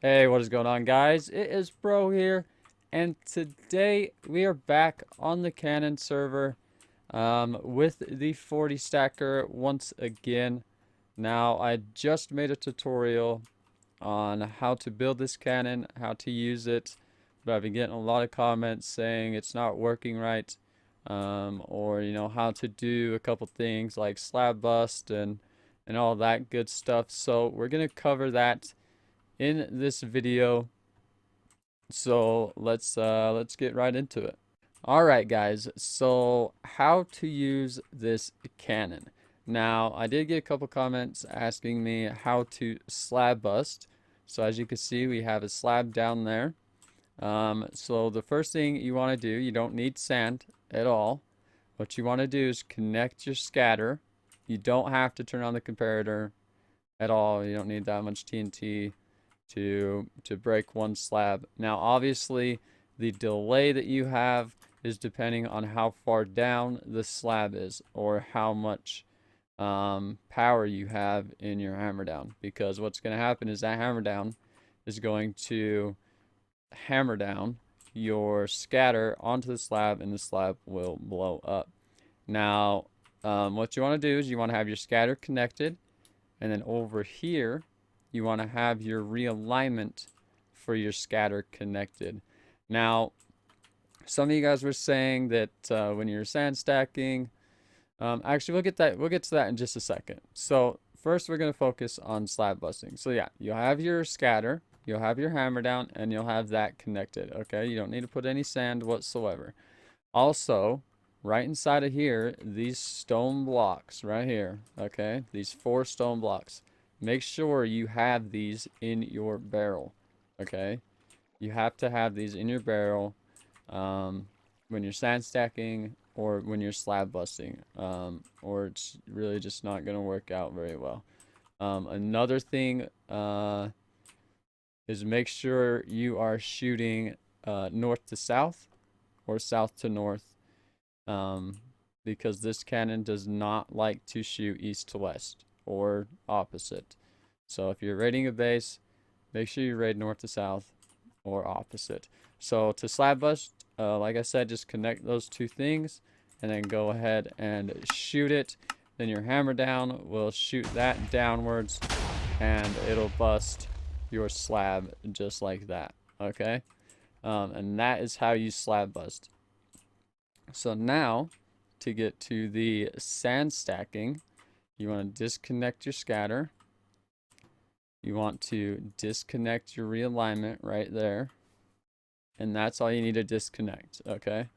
Hey, what is going on, guys? It is Bro here, and today we are back on the Canon server with the 40 stacker once again. Now, I just made a tutorial on how to build this cannon, how to use it, but I've been getting a lot of comments saying it's not working right, or how to do a couple things like slab bust and all that good stuff. So we're gonna cover that in this video. So let's get right into it. All right, guys. So how to use this cannon. Now, I did get a couple comments asking me how to slab bust. So as you can see, we have a slab down there. So the first thing you want to do, you don't need sand at all. What you want to do is connect your scatter. You don't have to turn on the comparator at all. You don't need that much TNT to break one slab. Now, obviously, the delay that you have is depending on how far down the slab is or how much power you have in your hammer down. Because what's going to happen is that hammer down is going to hammer down your scatter onto the slab and the slab will blow up. Now, what you want to do is you want to have your scatter connected, and then over here you want to have your realignment for your scatter connected. Now, some of you guys were saying that when you're sand stacking, actually we'll get to that in just a second. So first we're going to focus on slab busting. So yeah, you'll have your scatter, you'll have your hammer down, and you'll have that connected. Okay, you don't need to put any sand whatsoever. Also, right inside of here, these stone blocks right here, okay, these 4 stone blocks, make sure you have these in your barrel. Okay, you have to have these in your barrel when you're sand stacking or when you're slab busting, or it's really just not going to work out very well. Another thing is make sure you are shooting north to south or south to north, because this cannon does not like to shoot east to west or opposite. So if you're raiding a base, make sure you raid north to south or opposite. So to slab bust, like I said, just connect those two things and then go ahead and shoot it. Then your hammer down will shoot that downwards and it'll bust your slab just like that. Okay? And that is how you slab bust. So now, to get to the sand stacking, you want to disconnect your scatter. You want to disconnect your realignment right there. And that's all you need to disconnect, okay?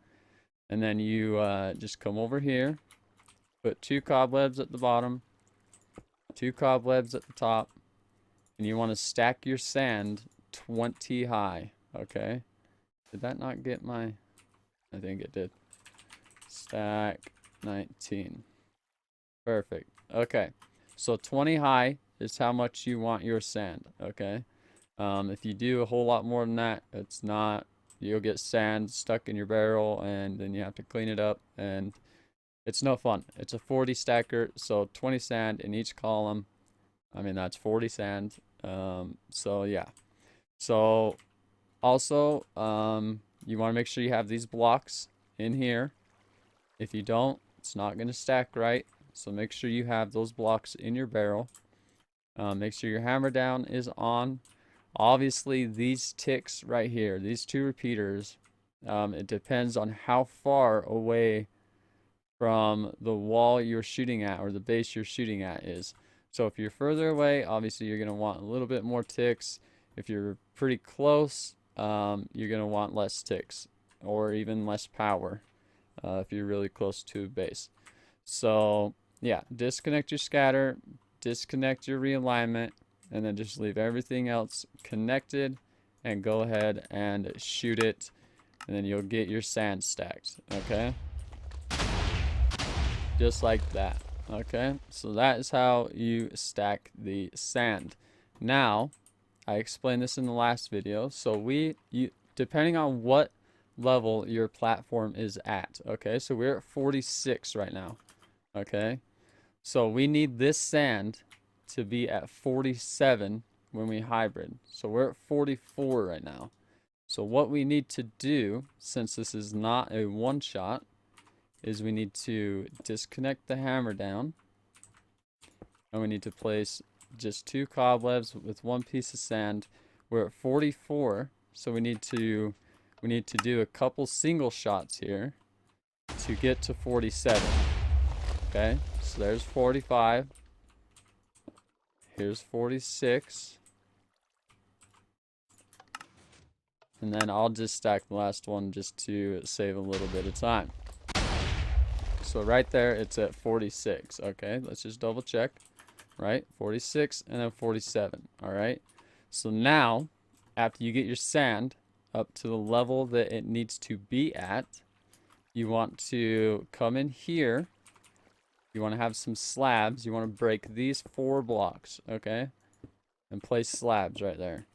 And then you just come over here, put 2 cobwebs at the bottom, 2 cobwebs at the top, and you want to stack your sand 20 high, okay? Did that not get my... I think it did. Stack 19. Perfect. Okay. So 20 high is how much you want your sand, okay? If you do a whole lot more than that, it's not, you'll get sand stuck in your barrel and then you have to clean it up and it's no fun. It's a 40 stacker, so 20 sand in each column. I mean, that's 40 sand. So yeah. So also, you want to make sure you have these blocks in here. If you don't, it's not going to stack right. So make sure you have those blocks in your barrel. Make sure your hammer down is on. Obviously, these ticks right here, these 2 repeaters, it depends on how far away from the wall you're shooting at or the base you're shooting at is. So if you're further away, obviously you're going to want a little bit more ticks. If you're pretty close, you're going to want less ticks or even less power if you're really close to a base. So yeah, disconnect your scatter, disconnect your realignment, and then just leave everything else connected and go ahead and shoot it, and then you'll get your sand stacked, okay? Just like that, okay? So that is how you stack the sand. Now, I explained this in the last video, so depending on what level your platform is at, okay? So we're at 46 right now, okay? So we need this sand to be at 47 when we hybrid. So we're at 44 right now. So what we need to do, since this is not a one-shot, is we need to disconnect the hammer down. And we need to place just 2 cobwebs with 1 piece of sand. We're at 44, so we need to do a couple single shots here to get to 47. Okay, so there's 45. Here's 46. And then I'll just stack the last one just to save a little bit of time. So right there, it's at 46. Okay, let's just double check. Right, 46 and then 47. All right, so now after you get your sand up to the level that it needs to be at, you want to come in here. You want to have some slabs. You want to break these 4 blocks, okay, and place slabs right there.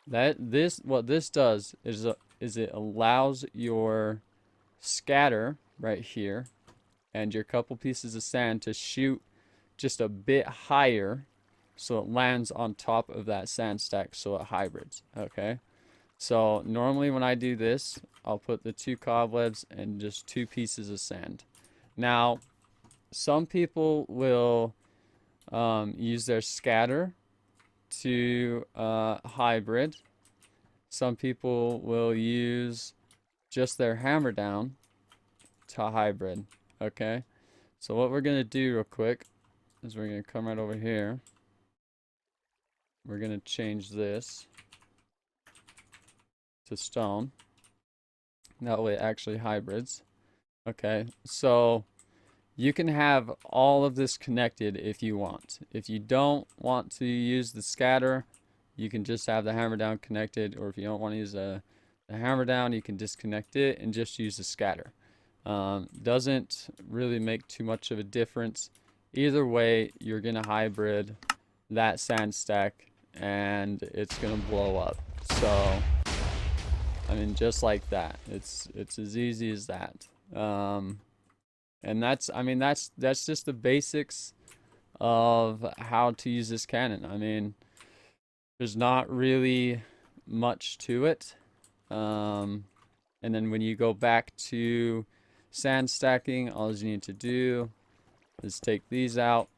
What this does is it allows your scatter right here and your couple pieces of sand to shoot just a bit higher, so it lands on top of that sand stack, so it hybrids. Okay, so normally when I do this, I'll put the 2 cobwebs and just 2 pieces of sand. Now some people will use their scatter to hybrid. Some people will use just their hammer down to hybrid. Okay, so what we're gonna do real quick is we're going to come right over here. We're going to change this to stone. That way it actually hybrids. Okay, so you can have all of this connected if you want. If you don't want to use the scatter, you can just have the hammer down connected, or if you don't want to use the hammer down, you can disconnect it and just use the scatter. Doesn't really make too much of a difference. Either way, you're gonna hybrid that sand stack and it's gonna blow up. So I mean, just like that. It's as easy as that. And that's just the basics of how to use this cannon. I mean, there's not really much to it. And then when you go back to sand stacking, all you need to do is take these out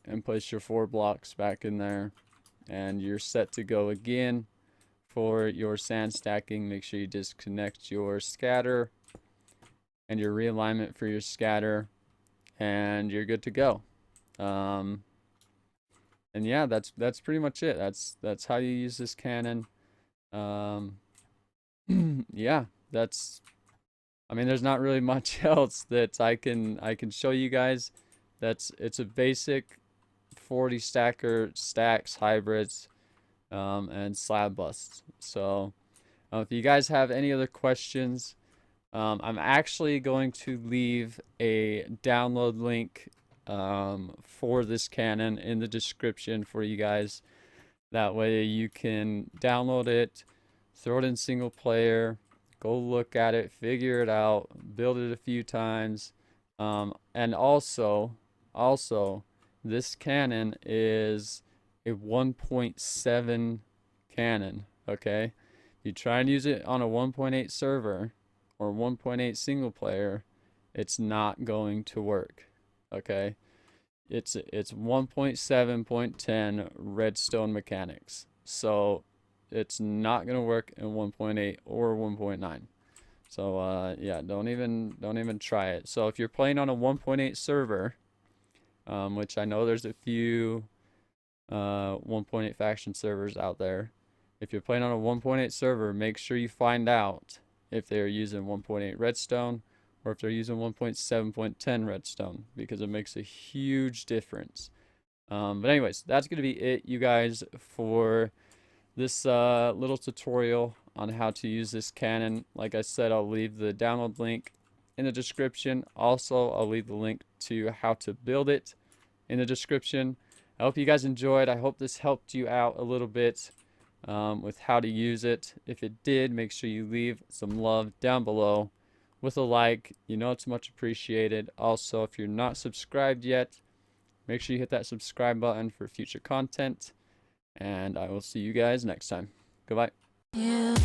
and place your 4 blocks back in there, and you're set to go again for your sand stacking. Make sure you disconnect your scatter and your realignment for your scatter, and you're good to go. And yeah, that's pretty much it. That's how you use this cannon. Yeah, I mean, there's not really much else that I can show you guys. It's a basic 40 stacker stacks, hybrids, and slab busts. So if you guys have any other questions, I'm actually going to leave a download link for this cannon in the description for you guys. That way you can download it, throw it in single player, go look at it, figure it out, build it a few times. And also this cannon is a 1.7 cannon. Okay, if you try and use it on a 1.8 server or 1.8 single player, it's not going to work. Okay, it's 1.7.10 redstone mechanics, so it's not gonna work in 1.8 or 1.9. So yeah, don't even try it. So if you're playing on a 1.8 server, which I know there's a few 1.8 faction servers out there. If you're playing on a 1.8 server, make sure you find out if they're using 1.8 redstone or if they're using 1.7.10 redstone, because it makes a huge difference. But anyways, that's gonna be it, you guys, for this little tutorial on how to use this cannon. Like I said, I'll leave the download link in the description. Also, I'll leave the link to how to build it in the description. I hope you guys enjoyed. I hope this helped you out a little bit with how to use it. If it did, make sure you leave some love down below with a like. You know it's much appreciated. Also, if you're not subscribed yet, make sure you hit that subscribe button for future content. And I will see you guys next time. Goodbye. You.